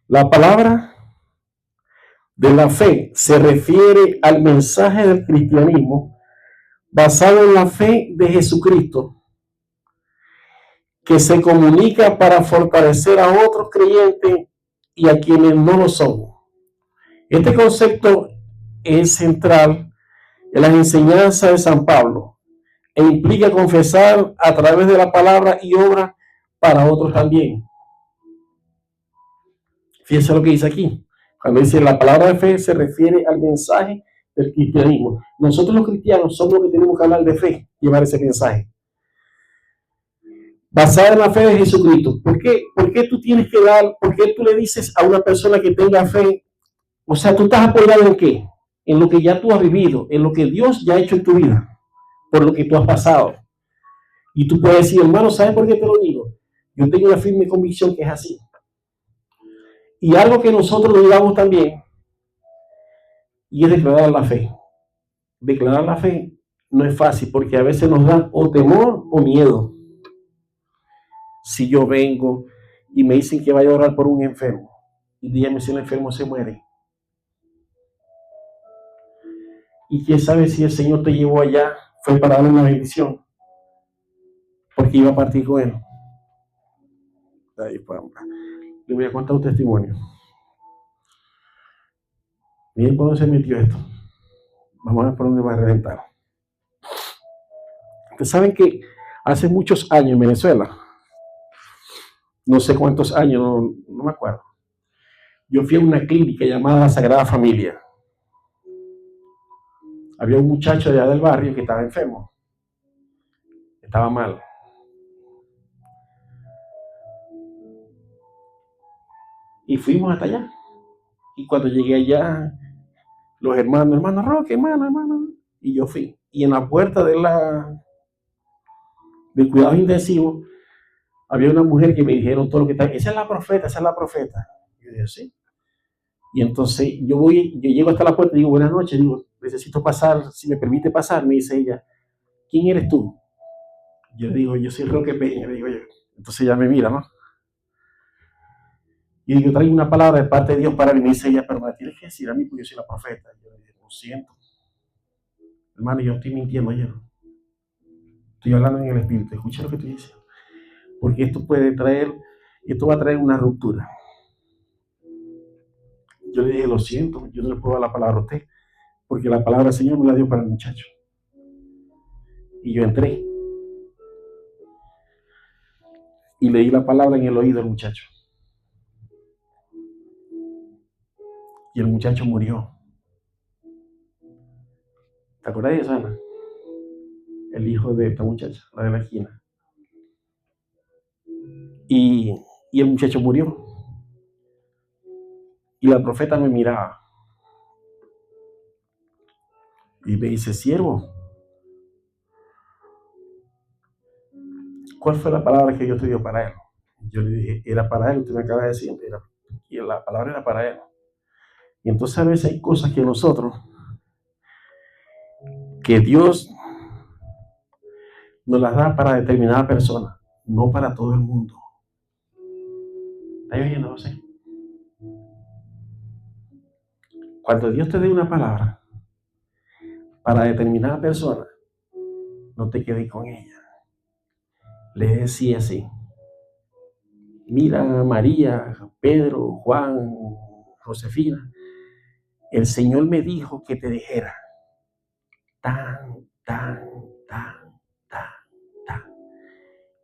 La palabra de la fe se refiere al mensaje del cristianismo basado en la fe de Jesucristo, que se comunica para fortalecer a otros creyentes y a quienes no lo son. Este concepto es central en las enseñanzas de San Pablo e implica confesar a través de la palabra y obra para otros también. Fíjense lo que dice aquí. Cuando dice la palabra de fe se refiere al mensaje del cristianismo. Nosotros los cristianos somos los que tenemos que hablar de fe, llevar ese mensaje. Basada en la fe de Jesucristo. ¿Por qué tú tienes que dar, por qué tú le dices a una persona que tenga fe? O sea, tú estás apoyado en qué? En lo que ya tú has vivido, en lo que Dios ya ha hecho en tu vida, por lo que tú has pasado. Y tú puedes decir, hermano, ¿sabes por qué te lo digo? Yo tengo una firme convicción que es así. Y algo que nosotros digamos también, y es declarar la fe. Declarar la fe no es fácil porque a veces nos da o temor o miedo. Si yo vengo y me dicen que vaya a orar por un enfermo y dígame si el enfermo se muere. Y quién sabe si el Señor te llevó allá, fue para darle una bendición, porque iba a partir con él. Le voy a contar un testimonio. Miren por dónde se metió esto. Vamos a ver por dónde va a reventar. Ustedes saben que hace muchos años en Venezuela no sé cuántos años, no me acuerdo. Yo fui a una clínica llamada Sagrada Familia. Había un muchacho de allá del barrio que estaba enfermo, estaba mal. Y fuimos hasta allá. Y cuando llegué allá, los hermano Roque, hermano. Y yo fui. Y en la puerta del cuidado intensivo, había una mujer que me dijeron todo lo que está. Esa es la profeta, esa es la profeta. Y yo dije, sí. Y entonces yo llego hasta la puerta y digo, buenas noches, digo, necesito pasar, si me permite pasar, me dice ella, ¿quién eres tú? Yo le digo, yo soy Roque Peña, le digo yo. Entonces ella me mira, ¿no? Y digo, traigo una palabra de parte de Dios para mí. Me dice ella, pero me tienes que decir a mí porque yo soy la profeta. Yo le digo, lo siento. Hermano, yo estoy mintiendo ayer. Estoy hablando en el espíritu. Escucha lo que estoy diciendo. Porque esto va a traer una ruptura. Yo le dije, lo siento, yo no le puedo dar la palabra a usted, porque la palabra del Señor me la dio para el muchacho. Y yo entré y le di la palabra en el oído al muchacho. Y el muchacho murió. ¿Te acuerdas de eso, Ana? El hijo de esta muchacha, la de la esquina. Y el muchacho murió. Y la profeta me miraba y me dice, siervo, ¿cuál fue la palabra que Dios te dio para él? Yo le dije, era para él, usted me acaba de decir, y la palabra era para él. Y entonces a veces hay cosas que nosotros, que Dios nos las da para determinada persona, no para todo el mundo. ¿Estás oyendo, José? Cuando Dios te dé una palabra para determinada persona, no te quedes con ella. Le decía así. Mira, María, Pedro, Juan, Josefina, el Señor me dijo que te dijera tan,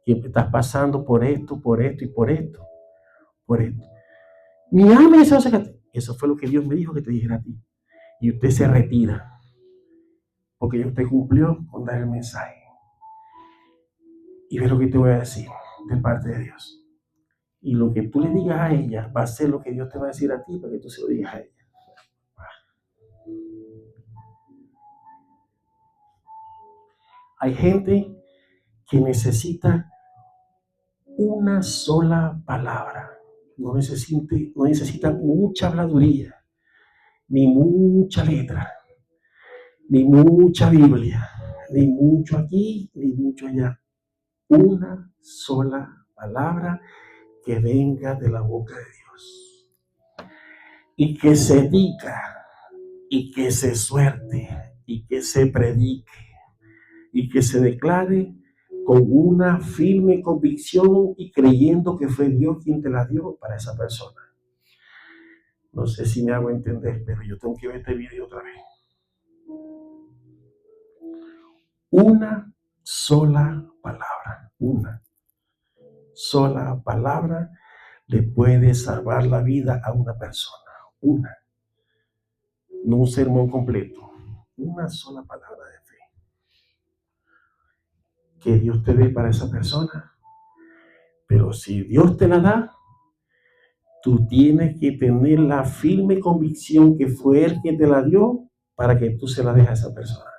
que estás pasando por esto y por esto. Mi alma desea sacarte. Eso fue lo que Dios me dijo que te dijera a ti. Y usted se retira. Porque ya usted cumplió con dar el mensaje. Y ve lo que te voy a decir de parte de Dios. Y lo que tú le digas a ella va a ser lo que Dios te va a decir a ti para que tú se lo digas a ella. Hay gente que necesita una sola palabra. No necesita mucha habladuría, ni mucha letra, ni mucha Biblia, ni mucho aquí, ni mucho allá. Una sola palabra que venga de la boca de Dios. Y que se diga, y que se suelte, y que se predique, y que se declare con una firme convicción y creyendo que fue Dios quien te la dio para esa persona. No sé si me hago entender, pero yo tengo que ver este video otra vez. Una sola palabra, una sola palabra le puede salvar la vida a una persona. Una. No un sermón completo. Una sola palabra de fe. Que Dios te dé para esa persona. Pero si Dios te la da, tú tienes que tener la firme convicción que fue Él quien te la dio para que tú se la dejes a esa persona.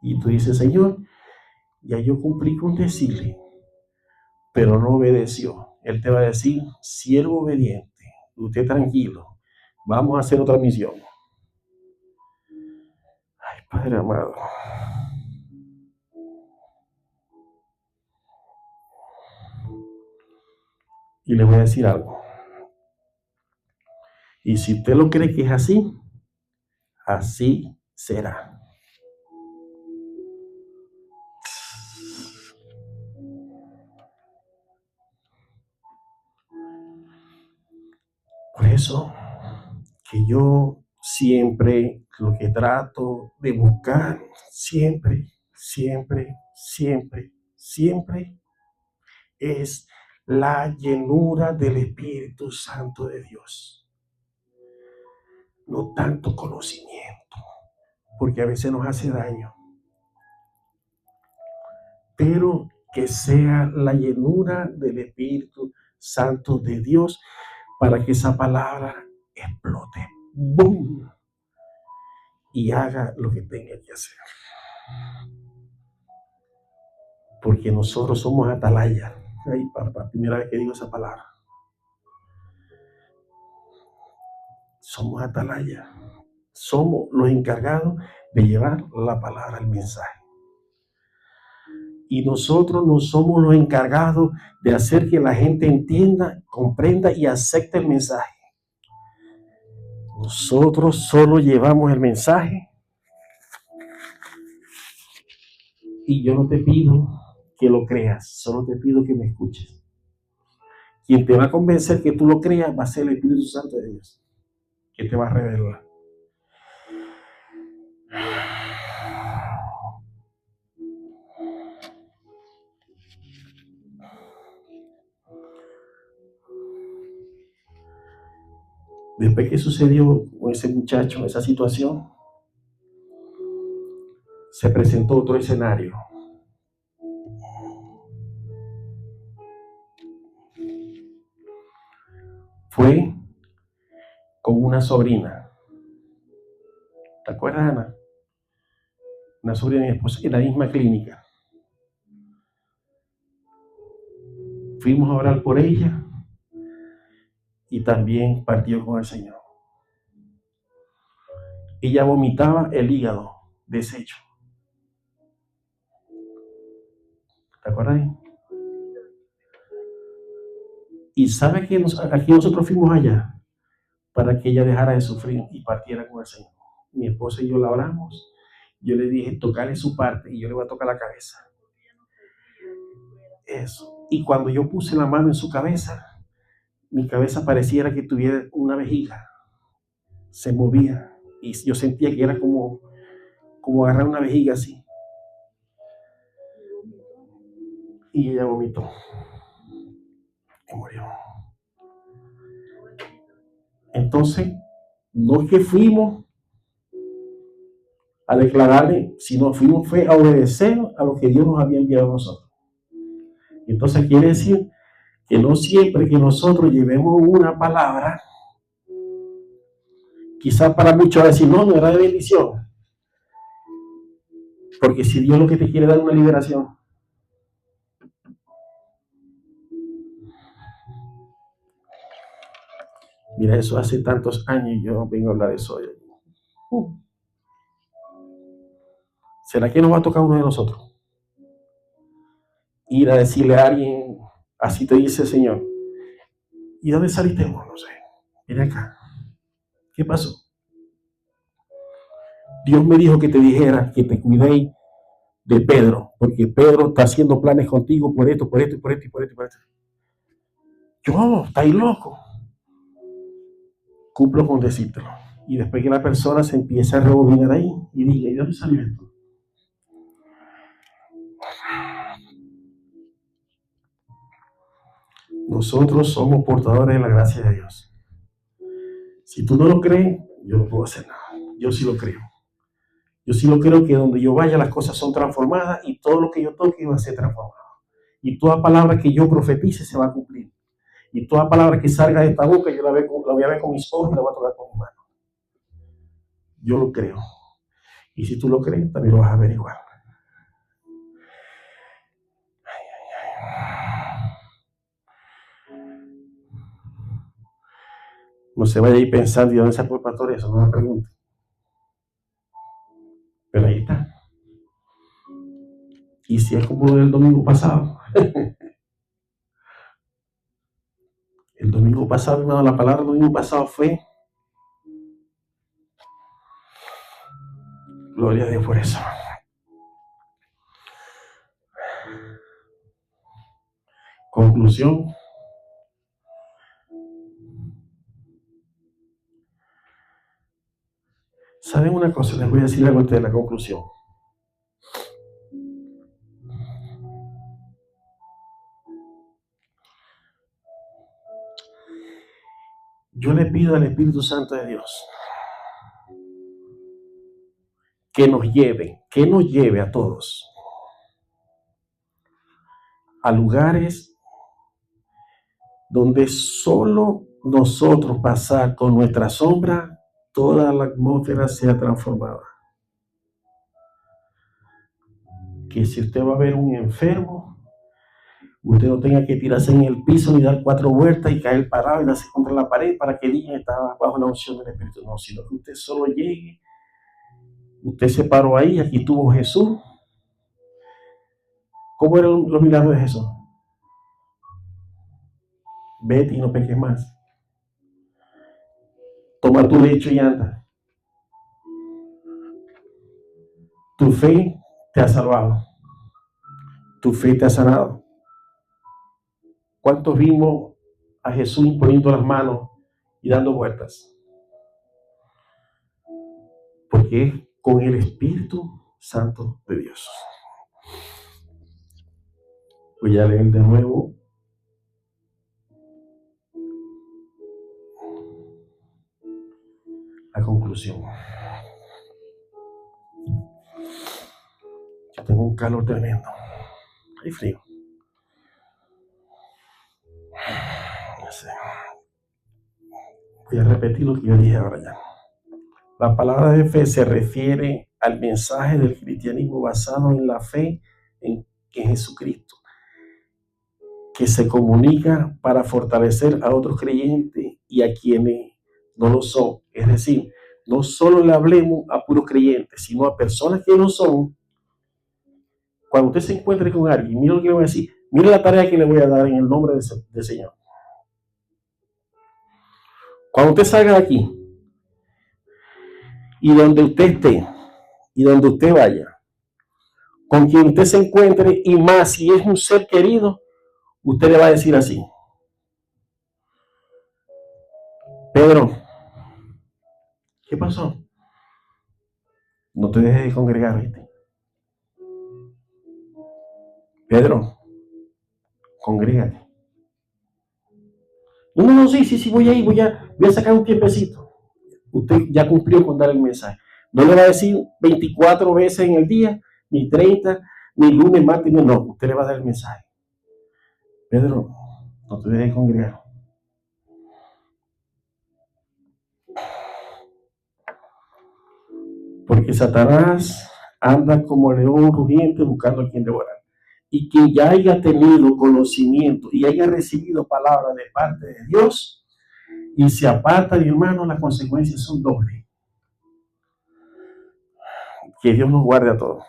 Y tú dices, Señor, ya yo cumplí con decirle, pero no obedeció. Él te va a decir, siervo obediente, usted tranquilo, vamos a hacer otra misión. Ay, Padre amado. Y le voy a decir algo. Y si usted lo cree que es así, así será. Por eso que yo siempre lo que trato de buscar, siempre, es la llenura del Espíritu Santo de Dios. No tanto conocimiento, porque a veces nos hace daño, pero que sea la llenura del Espíritu Santo de Dios para que esa palabra explote, ¡boom!, y haga lo que tenga que hacer. Porque nosotros somos atalaya. Ay, papá, primera vez que digo esa palabra. Somos atalaya. Somos los encargados de llevar la palabra, el mensaje. Y nosotros no somos los encargados de hacer que la gente entienda, comprenda y acepte el mensaje. Nosotros solo llevamos el mensaje. Y yo no te pido que lo creas, solo te pido que me escuches. Quien te va a convencer que tú lo creas va a ser el Espíritu Santo de Dios, que te va a revelar. Después que sucedió con ese muchacho, esa situación, se presentó otro escenario. Fue con una sobrina. ¿Te acuerdas, Ana? Una sobrina de mi esposa en la misma clínica. Fuimos a orar por ella y también partió con el Señor. Ella vomitaba el hígado deshecho. ¿Te acuerdas? Y ¿sabe que aquí nosotros fuimos allá? Para que ella dejara de sufrir y partiera con el Señor. Mi esposa y yo la oramos. Yo le dije, tocarle su parte y yo le voy a tocar la cabeza. Eso. Y cuando yo puse la mano en su cabeza, mi cabeza pareciera que tuviera una vejiga. Se movía y yo sentía que era como agarrar una vejiga así. Y ella vomitó. Y murió. Entonces, no es que fuimos a declararle, sino fue a obedecer a lo que Dios nos había enviado a nosotros. Entonces quiere decir que no siempre que nosotros llevemos una palabra, quizás para muchos va a decir, no era de bendición. Porque si Dios lo que te quiere dar es una liberación. Mira, eso hace tantos años y yo no vengo a hablar de eso hoy. ¿Será que nos va a tocar uno de nosotros? Ir a decirle a alguien, así te dice el Señor. ¿Y dónde saliste? No sé. Mira acá. ¿Qué pasó? Dios me dijo que te dijera que te cuidéis de Pedro, porque Pedro está haciendo planes contigo por esto, por esto, por esto, por esto, por esto. Yo, estáis loco. Cumplo con decírtelo. Y después que la persona se empieza a rebobinar ahí y diga, ¿y dónde salió esto? Nosotros somos portadores de la gracia de Dios. Si tú no lo crees, yo no puedo hacer nada. Yo sí lo creo. Yo sí lo creo que donde yo vaya las cosas son transformadas y todo lo que yo toque va a ser transformado. Y toda palabra que yo profetice se va a cumplir. Y toda palabra que salga de esta boca yo la voy a ver con mis ojos y la voy a tocar con mis manos. Yo lo creo. Y si tú lo crees, también lo vas a averiguar. No se vaya a ir pensando, ¿y dónde sacó el pastor eso? No me pregunte. Pero ahí está. Y si es como el domingo pasado. El domingo pasado, hermano, la palabra del domingo pasado fue gloria a Dios por eso. Conclusión. ¿Saben una cosa? Les voy a decir algo antes de la conclusión. Yo le pido al Espíritu Santo de Dios que nos lleve a todos a lugares donde solo nosotros pasar con nuestra sombra, toda la atmósfera sea transformada. Que si usted va a ver un enfermo, usted no tenga que tirarse en el piso ni dar 4 vueltas y caer parado y darse contra la pared para que digan que estaba bajo la unción del Espíritu. No, sino que usted solo llegue, usted se paró ahí, aquí tuvo Jesús. ¿Cómo eran los milagros de Jesús? Vete y no peques más. Toma tu lecho y anda. Tu fe te ha salvado. Tu fe te ha sanado. ¿Cuántos vimos a Jesús imponiendo las manos y dando vueltas? Porque es con el Espíritu Santo de Dios. Voy a leer de nuevo la conclusión. Yo tengo un calor tremendo. Hay frío. No sé. Voy a repetir lo que yo dije ahora ya. La palabra de fe se refiere al mensaje del cristianismo basado en la fe en Jesucristo, que se comunica para fortalecer a otros creyentes y a quienes no lo son. Es decir, no solo le hablemos a puros creyentes, sino a personas que no son. Cuando usted se encuentre con alguien, mira lo que le voy a decir, mira la tarea que le voy a dar en el nombre del Señor. Cuando usted salga de aquí, y donde usted esté, y donde usted vaya, con quien usted se encuentre, y más si es un ser querido, usted le va a decir así: Pedro, ¿qué pasó? No te dejes de congregar, ¿viste? Pedro, congrégate. No, sí, voy a ir, voy a sacar un tiempecito. Usted ya cumplió con dar el mensaje. No le va a decir 24 veces en el día, ni 30, ni lunes, martes, no. Usted le va a dar el mensaje. Pedro, no te dejes de congregar. Porque Satanás anda como león rugiente buscando a quien devorar. Y quien ya haya tenido conocimiento y haya recibido palabra de parte de Dios y se aparta, mi hermano, las consecuencias son dobles. Que Dios nos guarde a todos.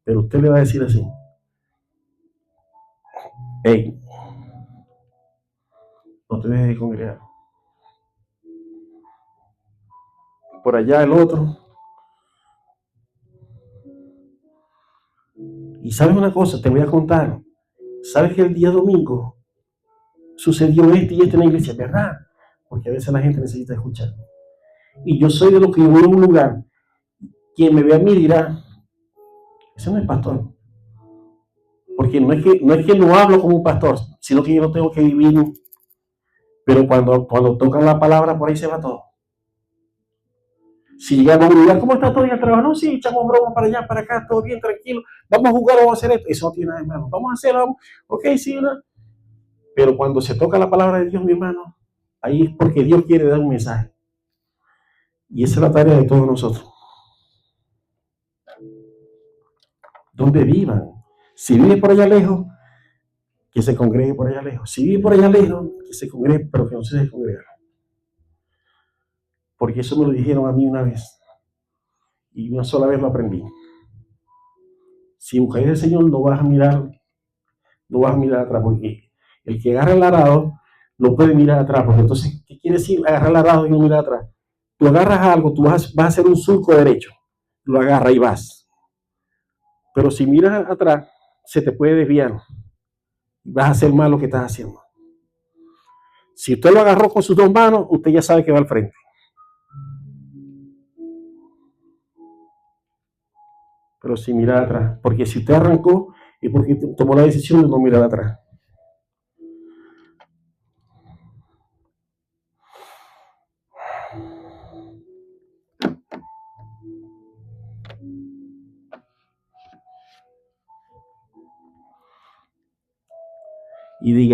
Pero usted le va a decir así: hey, no te dejes de congregar. Por allá el otro. Y sabes una cosa, te voy a contar. ¿Sabes que el día domingo sucedió esto y esto en la iglesia? ¿Verdad? Porque a veces la gente necesita escuchar. Y yo soy de los que voy a un lugar, quien me ve a mí dirá, ese no es pastor. Porque no es que no hablo como un pastor, sino que yo no tengo que vivir. Pero cuando tocan la palabra, por ahí se va todo. Si llegamos a un lugar, ¿cómo está todo el trabajo? No, sí, echamos broma para allá, para acá, todo bien, tranquilo. Vamos a jugar, vamos a hacer esto. Eso no tiene nada de malo. Vamos a hacerlo, ok, sí, ¿no? Pero cuando se toca la palabra de Dios, mi hermano, ahí es porque Dios quiere dar un mensaje. Y esa es la tarea de todos nosotros. Donde vivan. Si vive por allá lejos, que se congregue por allá lejos. Si vive por allá lejos, que se congregue, pero que no se deje congregar. Porque eso me lo dijeron a mí una vez. Y una sola vez lo aprendí. Si buscáis al Señor, no vas a mirar atrás, porque el que agarra el arado no puede mirar atrás, porque entonces, ¿qué quiere decir agarrar el arado y no mirar atrás? Tú agarras algo, tú vas a hacer un surco derecho, lo agarras y vas. Pero si miras atrás, se te puede desviar. Vas a hacer mal lo que estás haciendo. Si usted lo agarró con sus 2 manos, usted ya sabe que va al frente. Pero si mira atrás, porque si usted arrancó es porque tomó la decisión de no mirar atrás. y diga,